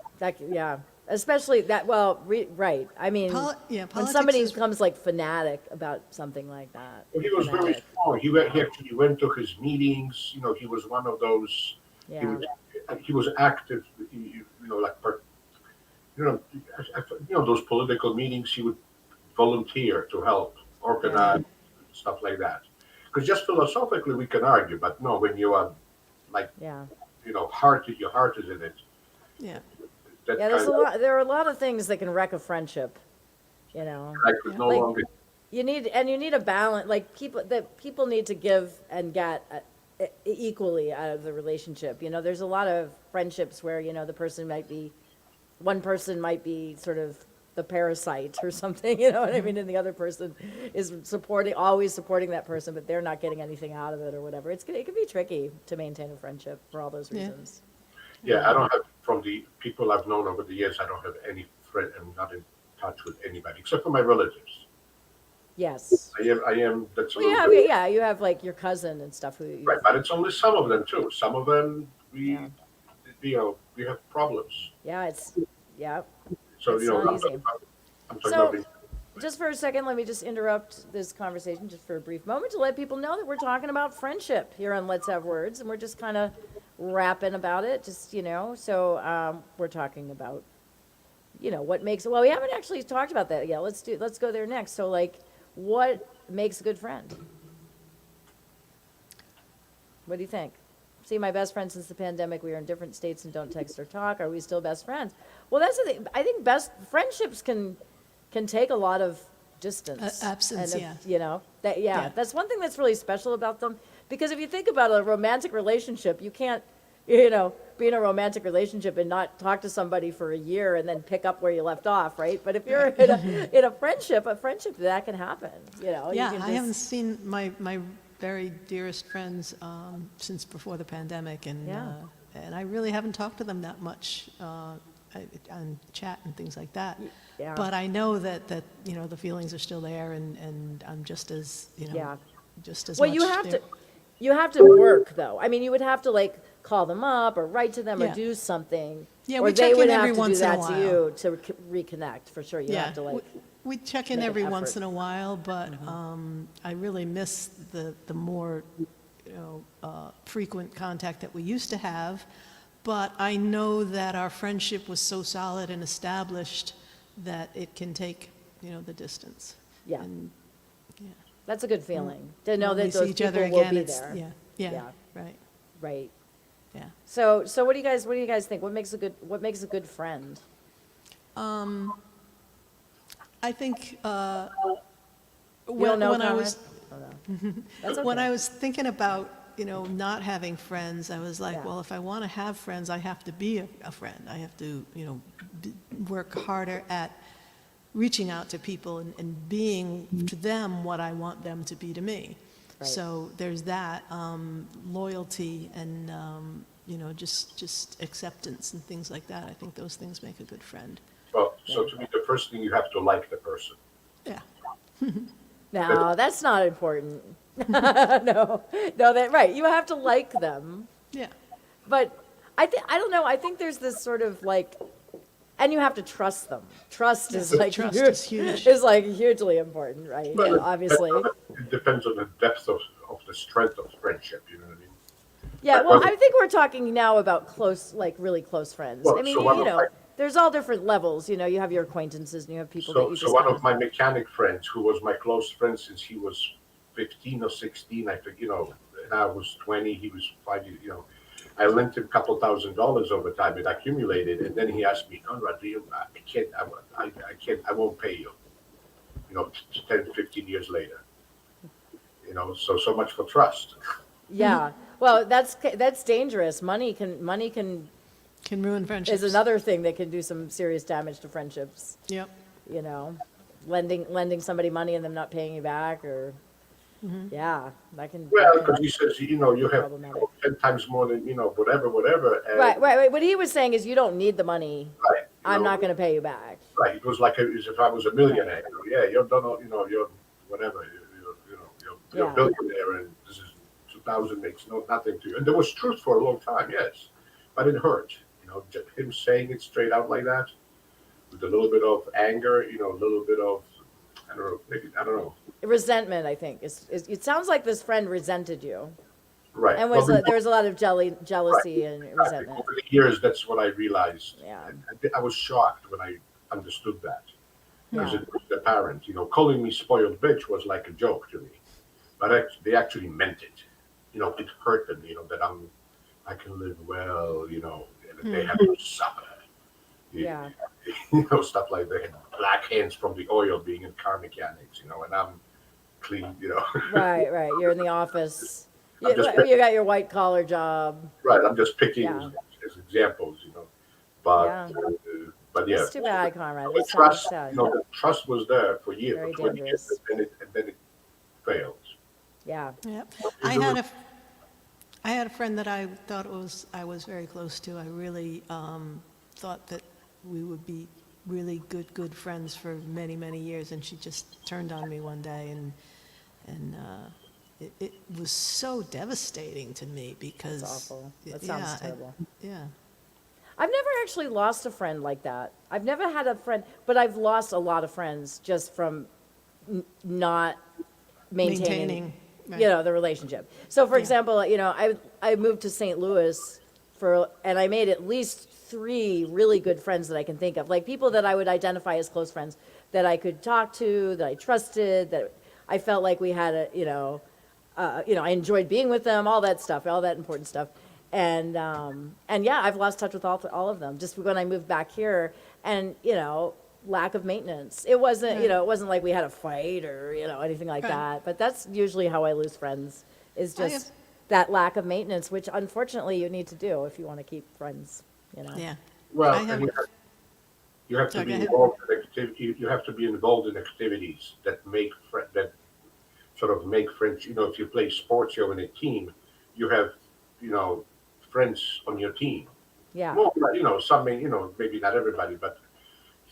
yeah. Especially that. Well, right. I mean, when politics somebody is- becomes like fanatic about something like that. well, he was very fanatic. strong. He actually went to his meetings, he was one of those, Yeah, he was active, those political meetings, he would volunteer to help organize stuff like that. Because just philosophically we can argue, but no, when you are yeah. your heart is in it. yeah. That Yeah, there's kind a of, lot. There are a lot of things that can wreck a friendship. I could no Like- longer. You need a balance. Like people need to give and get equally out of the relationship. There's a lot of friendships where one person might be sort of the parasite or something. You know what I mean? And the other person is always supporting that person, but they're not getting anything out of it or whatever. It can be tricky to maintain a friendship for all those Yeah. reasons. Yeah, I don't have, from the people I've known over the years, I don't have any friend. I'm not in touch with anybody except for my relatives. Yes. That's a Well, little bit, you have like your cousin and stuff who you, right, but it's only some of them too. Some of them, yeah, we have problems. yeah, yeah, So, it's not easy. I'm talking So, about, just for a second, let me just interrupt this conversation just for a brief moment to let people know that we're talking about friendship here on Let's Have Words, and we're just kind of rapping about it, just, so, we're talking about, what makes, well, we haven't actually talked about that yet. Let's go there next. So, like, what makes a good friend? What do you think? See, my best friend since the pandemic, we are in different states and don't text or talk. Are we still best friends? Well, that's the thing. I think best friendships can take a lot of distance. Absence, and, yeah. Yeah. That's one thing that's really special about them. Because if you think about a romantic relationship, you can't, be in a romantic relationship and not talk to somebody for a year and then pick up where you left off, right? But if you're in a friendship, that can happen, you Yeah, can I haven't seen my very dearest friends since before the pandemic, and Yeah. and I really haven't talked to them that much on chat and things like that. Yeah. But I know that the feelings are still there, and I'm just as Yeah. just as Well, much there. you have to work though. I mean, you would have to like call them up or write to them or Yeah. do something. Yeah, or we they check would in have every to do once in a that to while. you to reconnect for sure. You Yeah, have to like. we check in make an every once effort. in a while, but I really miss the more frequent contact that we used to have. But I know that our friendship was so solid and established that it can take the distance. Yeah. And, yeah. That's a good feeling to know When we that see those each people other will again, be it's- there. Yeah, Yeah. right, Right. yeah. So what do you guys think? What makes a good friend? I think You don't know, when I Conrad? was Oh, no. That's okay. when I was thinking about not having friends, I was like, Yeah. well, if I want to have friends, I have to be a friend. I have to work harder at reaching out to people and being to them what I want them to be to me. Right. So there's that loyalty and just acceptance and things like that. I think those things make a good friend. well, so to me, the first thing, you have to like the person. Yeah. No, that's not important. No, that right. You have to like them, Yeah. but I don't know. I think there's this sort of like, and you have to trust them. Trust is like Trust is huge. Is like hugely important, right? Well, Obviously. It depends on the depth of the strength of friendship, you know what I mean? Yeah. But Well, what- I think we're talking now about close, like really close friends. Well, I mean, so one of my- there's all different levels. You have your acquaintances and you have people that So, you so just one kind of my mechanic friends, who was my close friend since he was 15 or 16, I think, and I was 20, he was 5 years, I lent him a couple $1,000 over time. It accumulated, and then he asked me, Conrad, I can't, I won't pay you. 10, 15 years later. So much for trust. Yeah. Well, that's dangerous. Money can Can ruin friendships. is another thing that can do some serious damage to friendships. Yep. Lending somebody money and them not paying you back, or yeah, that can. Well, that can- because he says, you have Problematic. 10 times more than, whatever. And, right. What he was saying is, you don't need the money. Right. I'm not going to pay you back. Right. It was like as if I was a millionaire. Yeah, you're done. You're whatever. You're a Yeah. billionaire, and this is 2000 makes nothing to you. And there was truth for a long time, yes, but it hurt. Just him saying it straight out like that, with a little bit of anger, a little bit of I don't know, maybe I don't know. Resentment, I think, it sounds like this friend resented you, Right. and Well, there was a lot of jealousy and exactly. resentment. Over the years, that's what I realized. Yeah. And I was shocked when I understood that. Because Yeah. it was apparent, calling me spoiled bitch was like a joke to me, but they actually meant it. It hurt them, that I can live well, and they have to suffer. Yeah. Stuff like they had black hands from the oil being in car mechanics, and I'm clean, Right. You're in the office. I'm just- You got your white collar job. Right. I'm just picking Yeah. as examples, but Yeah. but yeah. It's too bad, Conrad. The It's trust, sad. the trust was there for years, Very for 20 years, dangerous. and then it failed. Yeah. Yep. You I do had it. I had a friend that I thought I was very close to. I really thought that we would be really good friends for many, many years, and she just turned on me one day, and it was so devastating to me because. That's awful. That yeah, sounds terrible. Yeah. I've never actually lost a friend like that. I've never had a friend, but I've lost a lot of friends just from not maintaining, Right. the relationship. So, for Yeah. example, I moved to St. Louis and I made at least 3 really good friends that I can think of, like people that I would identify as close friends that I could talk to, that I trusted, that I felt like we had I enjoyed being with them, all that stuff, all that important stuff. And yeah, I've lost touch with all of them just when I moved back here, and lack of maintenance. It wasn't it wasn't like we had a fight or anything like Right. that. But that's usually how I lose friends, is I just have- that lack of maintenance, which unfortunately you need to do if you want to keep friends. Yeah. Well, I and have- you have to Sorry, be go ahead. involved in you have to be involved in activities that that sort of make friends. If you play sports, you're in a team. You have friends on your team. Yeah. Well, some may, maybe not everybody, but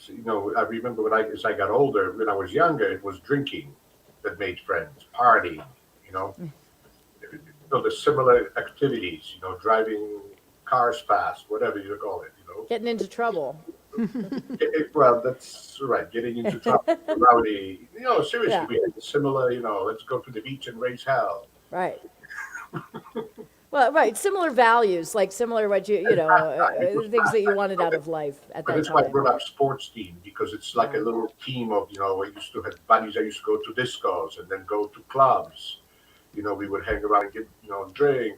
I remember as I got older, when I was younger, it was drinking that made friends, partying, you know, the similar activities, driving cars fast, whatever you call it. Getting into trouble. Well, that's right, getting into trouble, rowdy, seriously, Yeah. we had similar, let's go to the beach and raise hell. Right. Well, right. Similar values, like similar what things that you wanted out of life at But that that's why I time. brought up sports team, because it's like a little team of, I used to have buddies. I used to go to discos and then go to clubs. We would hang around and get, drink,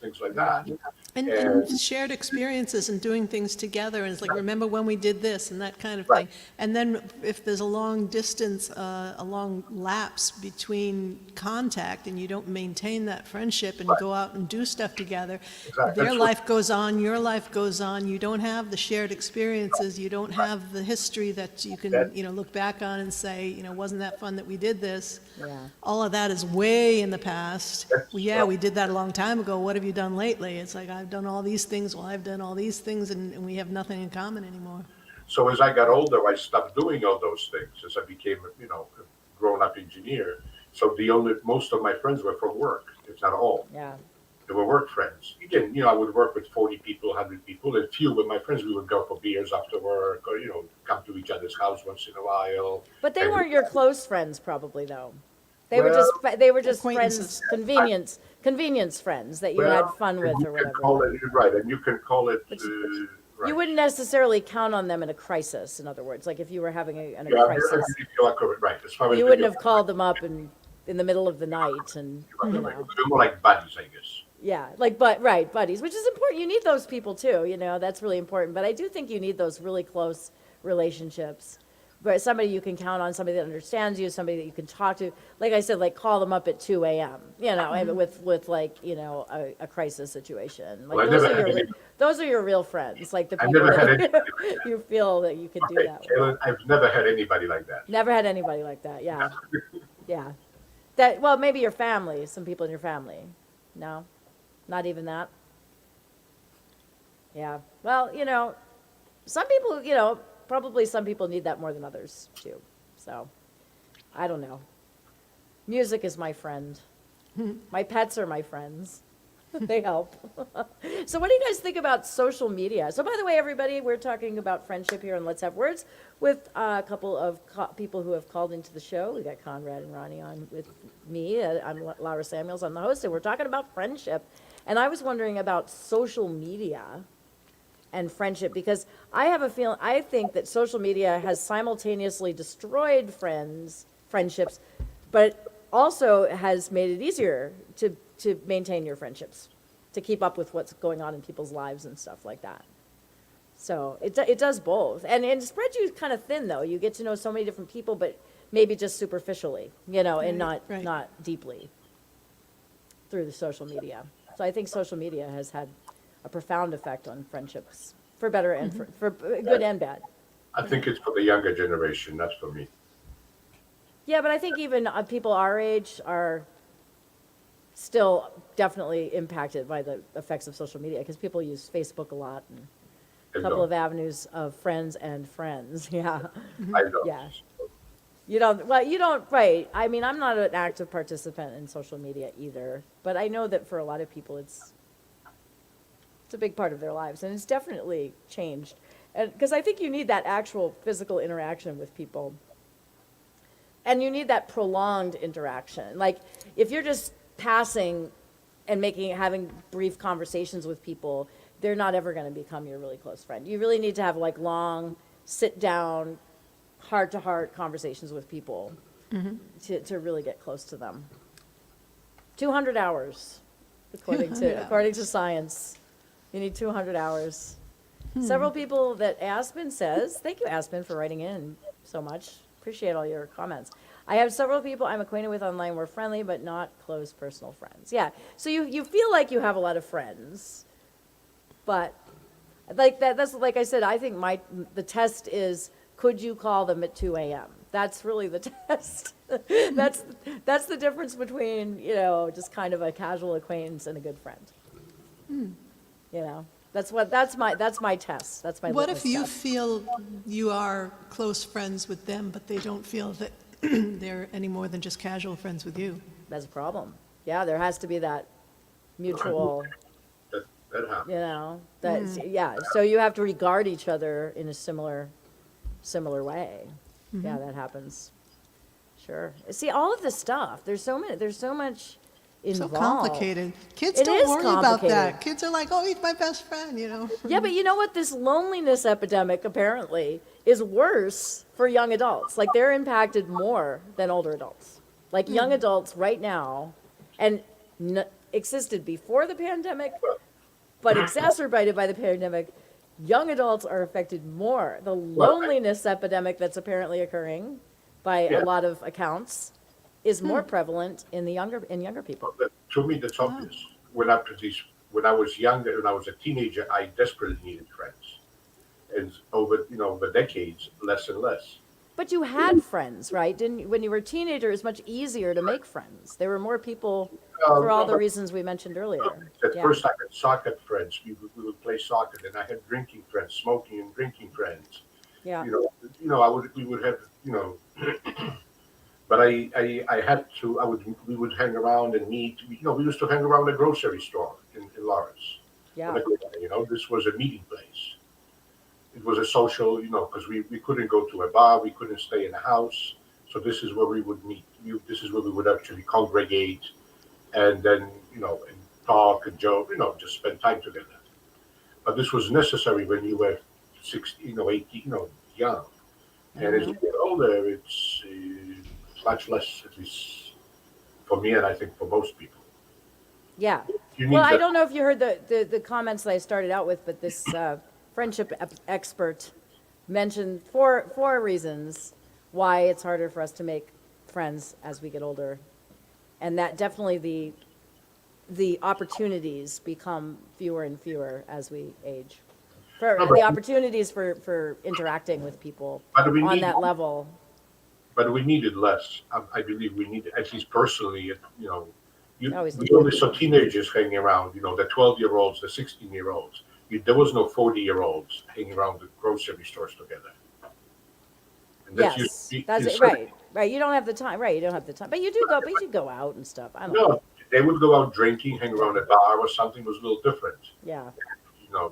things like that. And shared experiences and doing things together, and it's like, remember when we did this and that kind of Right. thing. And then if there's a long distance, a long lapse between contact, and you don't maintain that friendship and go out and do stuff together, Exactly. their That's life goes on, your life goes on, you don't have the shared experiences, you don't have the history that you can, That- look back on and say, wasn't that fun that we did this? Yeah. All of that is way in the past. That's Well, yeah, right. we did that a long time ago. What have you done lately? It's like, I've done all these things. Well, I've done all these things, and we have nothing in common anymore. So as I got older, I stopped doing all those things as I became, a grown-up engineer. So most of my friends were from work, if not all. Yeah. They were work friends. Again, I would work with 40 people, 100 people, and few with my friends. We would go for beers after work, or come to each other's house once in a while. But they And- weren't your close friends, probably, though. They were Well, just Acquaintances. friends, convenience friends that you Well, had fun and with you or can whatever. call it right, and you can call it. Right. You wouldn't necessarily count on them in a crisis. In other words, like if you were having a Yeah, crisis, right. As far as you wouldn't have called them up in the middle of the night, and They're more like buddies, I guess. yeah, right, buddies, which is important. You need those people too. That's really important. But I do think you need those really close relationships. But somebody you can count on, somebody that understands you, somebody that you can talk to. Like I said, like call them up at 2 a.m. And with like a crisis situation. Like Well, I those never are had your any- those are your real friends. Like the I people never had that anybody like you feel that you can do Okay, that with. Kaylin, I've never had anybody like that. Never had anybody like that. Yeah, yeah. Maybe your family. Some people in your family. No, not even that. Yeah. Well, some people, probably some people need that more than others too. So, I don't know. Music is my friend. My pets are my friends. They help. So what do you guys think about social media? So by the way, everybody, we're talking about friendship here on Let's Have Words with a couple of people who have called into the show. We got Conrad and Ronnie on with me. I'm Lara Samuels. I'm the host, and we're talking about friendship. And I was wondering about social media and friendship, because I think that social media has simultaneously destroyed friendships, but also has made it easier to maintain your friendships, to keep up with what's going on in people's lives and stuff like that. So it does both, and it spreads you kind of thin though. You get to know so many different people, but maybe just superficially, and not deeply through the social media. So I think social media has had a profound effect on friendships, for better and for good and bad. I think it's for the younger generation, not for me. Yeah, but I think even people our age are still definitely impacted by the effects of social media, because people use Facebook a lot, and couple of don't. avenues of friends and friends, yeah. I don't. Yeah. You don't, right. I mean, I'm not an active participant in social media either, but I know that for a lot of people, it's a big part of their lives, and it's definitely changed. And because I think you need that actual physical interaction with people, and you need that prolonged interaction. Like, if you're just passing and having brief conversations with people, they're not ever going to become your really close friend. You really need to have like long, sit down, heart to heart conversations with people to really get close to them. 200 hours, according to science. You need 200 hours. Several people that Aspen says, thank you, Aspen, for writing in so much. Appreciate all your comments. I have several people I'm acquainted with online. We're friendly, but not close personal friends. Yeah, so you feel like you have a lot of friends, but like that's like I said, I think the test is, could you call them at 2 a.m.? That's really the test. That's the difference between, just kind of a casual acquaintance and a good friend. That's my test. That's my What litmus if you test. feel you are close friends with them, but they don't feel that they're any more than just casual friends with you? That's a problem. Yeah, there has to be that mutual, That happens. yeah. So you have to regard each other in a similar way. Yeah, that happens. Sure. See, all of this stuff, there's so much So involved. complicated. Kids It don't is worry about that. complicated. Kids are like, oh, he's my best friend, Yeah, but you know what? This loneliness epidemic apparently is worse for young adults. Like, they're impacted more than older adults. Like, young adults right now, and existed before the pandemic, but exacerbated by the pandemic, young adults are affected more. The loneliness epidemic that's apparently occurring by a Yeah. lot of accounts is more prevalent in younger people. But to me, that's obvious. When I was younger, when I was a teenager, I desperately needed friends, and over decades, less and less. But you had friends, right? Didn't when you were a teenager, it was much easier to make friends. There were more people for all the reasons we mentioned earlier. At Yeah. first, I had soccer friends. We would play soccer. Then I had drinking friends, smoking and drinking friends. Yeah. We would have, but I had to. We would hang around and meet. We used to hang around the grocery store in Lawrence. Yeah. This was a meeting place. It was a social, because we couldn't go to a bar, we couldn't stay in a house. So this is where we would meet. This is where we would actually congregate, and then and talk and joke, just spend time together. But this was necessary when you were 16, 18, young. And as you get older, it's much less, at least for me, and I think for most people. Yeah. You need Well, I that- don't know if you heard the comments that I started out with, but this friendship expert mentioned four reasons why it's harder for us to make friends as we get older, and that definitely the opportunities become fewer and fewer as we age. The opportunities for interacting with people But we on need- that level. But we needed less. I believe we needed, at least personally, Always we did. only saw teenagers hanging around, the 12-year-olds, the 16-year-olds. There was no 40-year-olds hanging around the grocery stores together. And Yes, that's it, right. Right, you don't have the time. Right, you don't have the time, but you do go. But you go out and stuff. I don't know. No, they would go out drinking, hang around a bar or something. Was a little different, Yeah,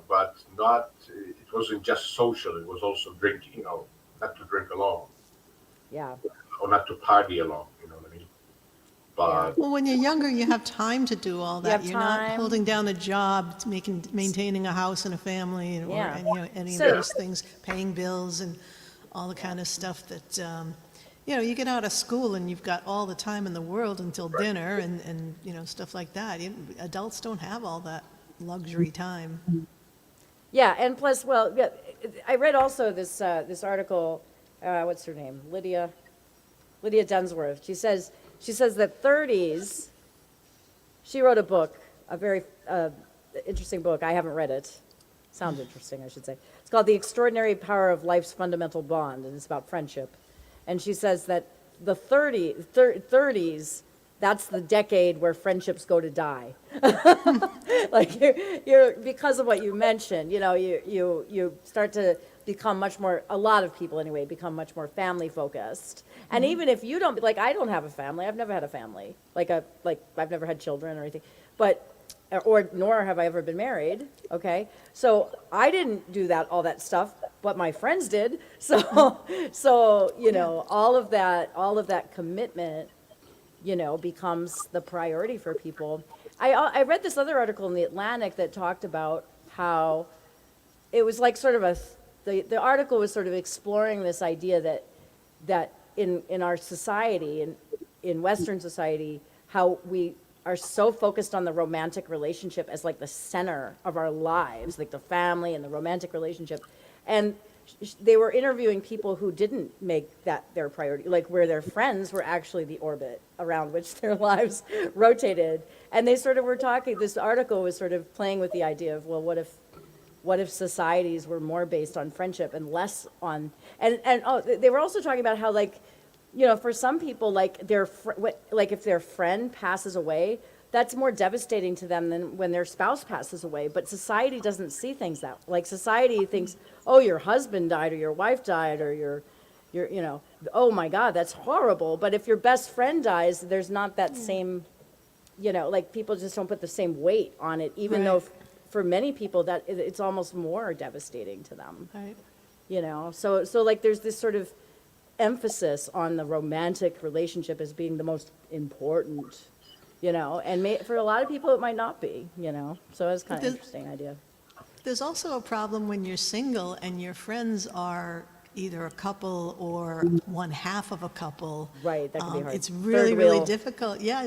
but not. It wasn't just social. It was also drinking. Not to drink alone yeah, or not to party alone. You know what I mean? But Well, when you're younger, you have time to do all that. have You're not time. holding down a job, maintaining a house and a family, or Yeah. any So- of those things, paying bills and all the kind of stuff that, you get out of school and you've got all the time in the world until dinner and stuff like that. Adults don't have all that luxury time. yeah. And plus, well, yeah, I read also this article. What's her name? Lydia Dunsworth. She says that 30s. She wrote a book, a very interesting book. I haven't read it. Sounds interesting, I should say. It's called The Extraordinary Power of Life's Fundamental Bond, and it's about friendship. And she says that the 30s that's the decade where friendships go to die. Like you're because of what you mentioned, you start to become much more, a lot of people anyway, become much more family focused. And even if you don't, like I don't have a family, I've never had a family, like I've never had children or anything, but nor have I ever been married, okay? So I didn't do all that stuff, but my friends did. So, all of that commitment, becomes the priority for people. I read this other article in the Atlantic that talked about how it was like sort of the article was sort of exploring this idea that in our society, in Western society, how we are so focused on the romantic relationship as like the center of our lives, like the family and the romantic relationship. And they were interviewing people who didn't make that their priority, like where their friends were actually the orbit around which their lives rotated. And they sort of were talking, this article was sort of playing with the idea of, well, what if societies were more based on friendship and less on, they were also talking about how, like, for some people, like if their friend passes away, that's more devastating to them than when their spouse passes away. But society doesn't see things that, like society thinks, oh, your husband died or your wife died or your oh my God, that's horrible. But if your best friend dies, there's not that same, like people just don't put the same weight on it, even though for many people that it's almost more devastating to them. Right. So like there's this sort of emphasis on the romantic relationship as being the most important, and for a lot of people it might not be, so it's kind of interesting idea. There's also a problem when you're single and your friends are either a couple or one half of a couple. Right, that can be hard. It's really, Third really wheel. difficult. Yeah,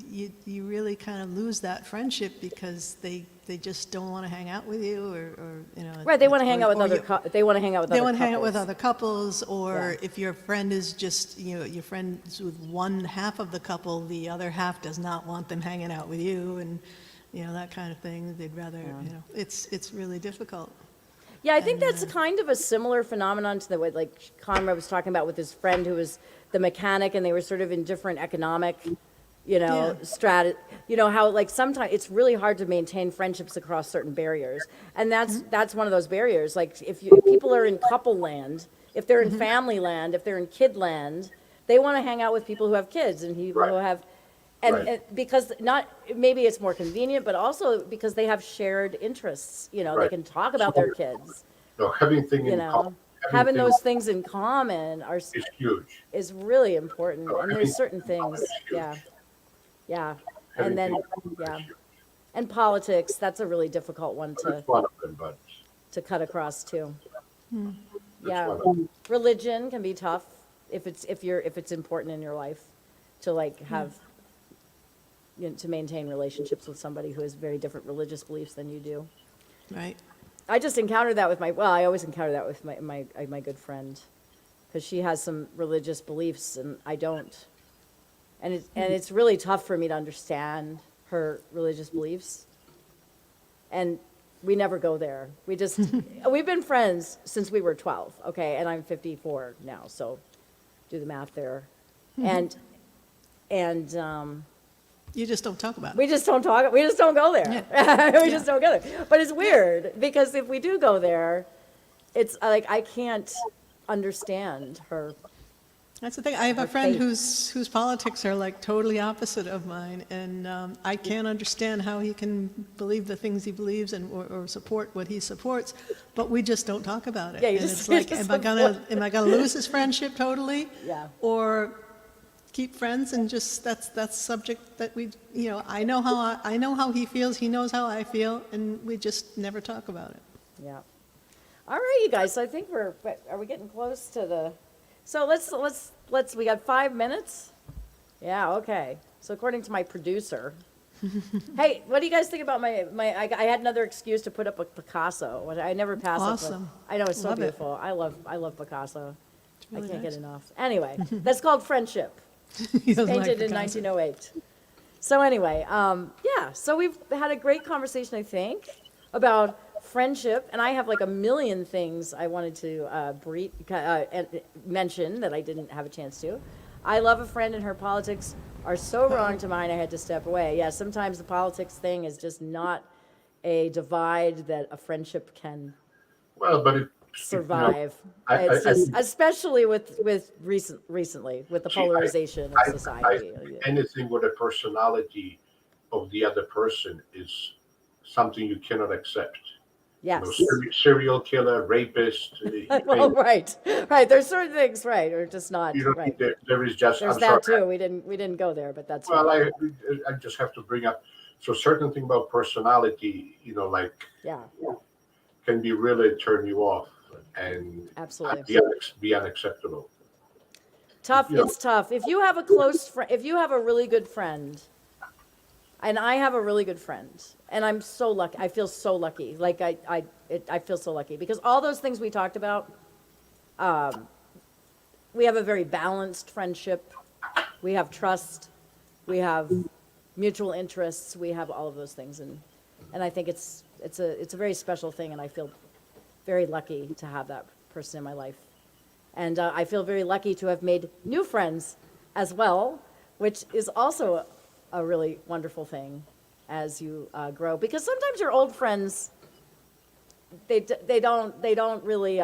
you really kind of lose that friendship because they just don't want to hang out with you, or Right, they want to hang out with other they want to hang out couples. with other couples, or Yeah. if your friend is just your friend's with one half of the couple, the other half does not want them hanging out with you, and that kind of thing. They'd rather it's really difficult. Yeah, I think that's kind of a similar phenomenon to the way, like Conrad was talking about with his friend who was the mechanic, and they were sort of in different economic, how like sometimes it's really hard to maintain friendships across certain barriers, and that's one of those barriers. Like if people are in couple land, if they're in family land, if they're in kid land, they want to hang out with people who have kids and people who have. And because maybe it's more convenient, but also because they have shared interests, they can talk about their kids, having having those things in common is huge. is really important. And there's certain things, yeah. And then, and politics, that's a really difficult one to cut across too. Yeah, religion can be tough if it's important in your life to like have, to maintain relationships with somebody who has very different religious beliefs than you do. Right. I just encountered that with I always encounter that with my good friend, because she has some religious beliefs and I don't. And it's really tough for me to understand her religious beliefs. And we never go there. We've been friends since we were 12, okay? And I'm 54 now, so do the math there. And you just don't talk about it. we just don't talk. We just don't go there. We just don't go there. But it's weird because if we do go there, it's like I can't understand her. That's the thing. I have a friend whose politics are like totally opposite of mine, and I can't understand how he can believe the things he believes or support what he supports, but we just don't talk about it. Yeah, and it's like, am I gonna lose his friendship totally? Yeah. Or keep friends and just that's subject that we I know how he feels, he knows how I feel, and we just never talk about it. Yeah. All right, you guys. So I think are we getting close to the? So let's. We got 5 minutes. Yeah. Okay. So according to my producer, hey, what do you guys think about my? I had another excuse to put up a Picasso. I never pass up. Awesome. I know it's so Love it. beautiful. I love Picasso. really I can't nice. get enough. Anyway, that's called Friendship. He doesn't like Painted in Picasso. 1908. So anyway, yeah, so we've had a great conversation, I think, about friendship, and I have like a million things I wanted to mention that I didn't have a chance to. I love a friend and her politics. are so wrong to mine, I had to step away. Yeah, sometimes the politics thing is just not a divide that a friendship can Well, but survive. I It's just, especially with recently with the see, polarization of I society. anything with a personality of the other person is something you cannot accept. Yes. Serial killer, rapist. Well, right, right. There's certain things, right, or just not You don't right. need there is just. There's I'm sorry. that too. We didn't go there, but that's Well, right. I just have to bring up so certain thing about personality. Like Yeah, can be really turn you off and absolutely. be unacceptable. Tough. You know, It's tough. If you have a close friend, if you have a really good friend, and I have a really good friend, and I'm so lucky. I feel so lucky. Like I feel so lucky because all those things we talked about. We have a very balanced friendship. We have trust. We have mutual interests. We have all of those things, and I think it's a very special thing, and I feel very lucky to have that person in my life. And I feel very lucky to have made new friends as well, which is also a really wonderful thing as you grow. Because sometimes your old friends, they don't really,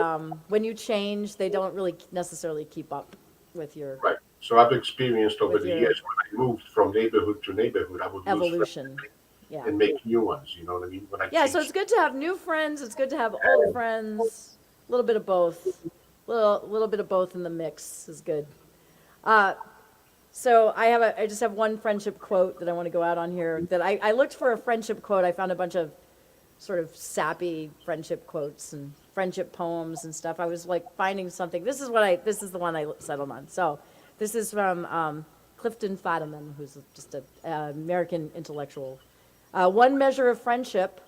when you change, they don't really necessarily keep up with your right. So I've experienced over with the your years when I moved from neighborhood to neighborhood, I would lose friends evolution. Yeah. and make new ones. You know what I mean? When I Yeah, so it's changed, good to have new friends. It's good to have old friends. A little bit of both. Little bit of both in the mix is good. So I just have one friendship quote that I want to go out on here. That I looked for a friendship quote. I found a bunch of sort of sappy friendship quotes and friendship poems and stuff. I was like finding something. This is the one I settled on. So this is from Clifton Fadiman, who's just an American intellectual. One measure of friendship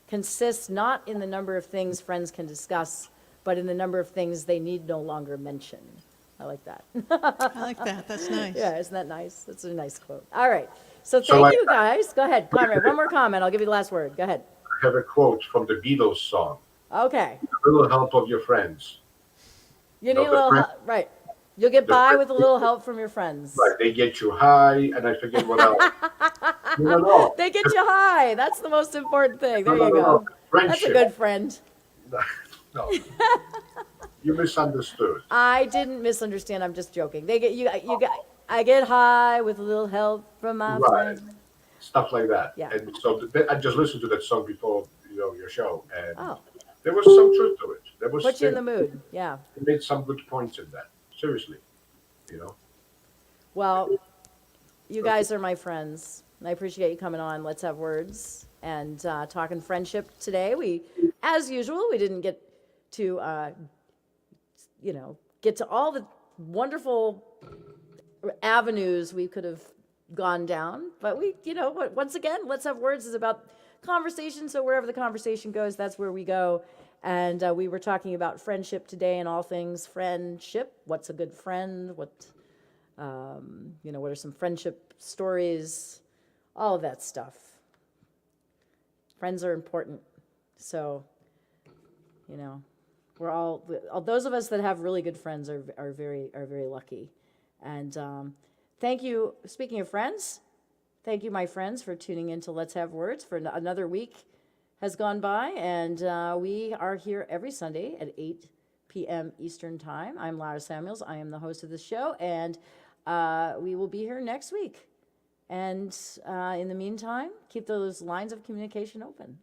consists not in the number of things friends can discuss, but in the number of things they need no longer mention. I like that. I like that. That's nice. Yeah, isn't that nice? That's a nice quote. All right. So So thank you guys. Go ahead, Conrad. One more comment. I'll give you the last word. Go ahead. I have a quote from the Beatles song: Okay. "A little help of your friends." You No, need a little help. Right. You'll get the by friend, with a little help from your friends. right? They get you high, and I forget what else. No, no, no, They get you high. That's the most important thing. no, There no, you no, no. go. That's a Friendship. good friend. No, you misunderstood. I didn't misunderstand. I'm just joking. They get you. You get. I get high with a little help from my Right. friend. Stuff like that. Yeah. And so I just listened to that song before, your show, and Oh, there was some truth to it. There was put you in the mood. Yeah. it made some good points in that. Seriously, you know. Well, you guys are my friends. And I appreciate you coming on. Let's have words and talking friendship today. As usual, we didn't get to, get to all the wonderful avenues we could have gone down. But once again, Let's Have Words is about conversation. So wherever the conversation goes, that's where we go. And we were talking about friendship today and all things friendship. What's a good friend? What are some friendship stories? All of that stuff. Friends are important. So, we're all those of us that have really good friends are very lucky. And thank you. Speaking of friends, thank you, my friends, for tuning in to Let's Have Words. For another week has gone by, and we are here every Sunday at 8 p.m. Eastern Time. I'm Lara Samuels. I am the host of the show, and we will be here next week. And in the meantime, keep those lines of communication open.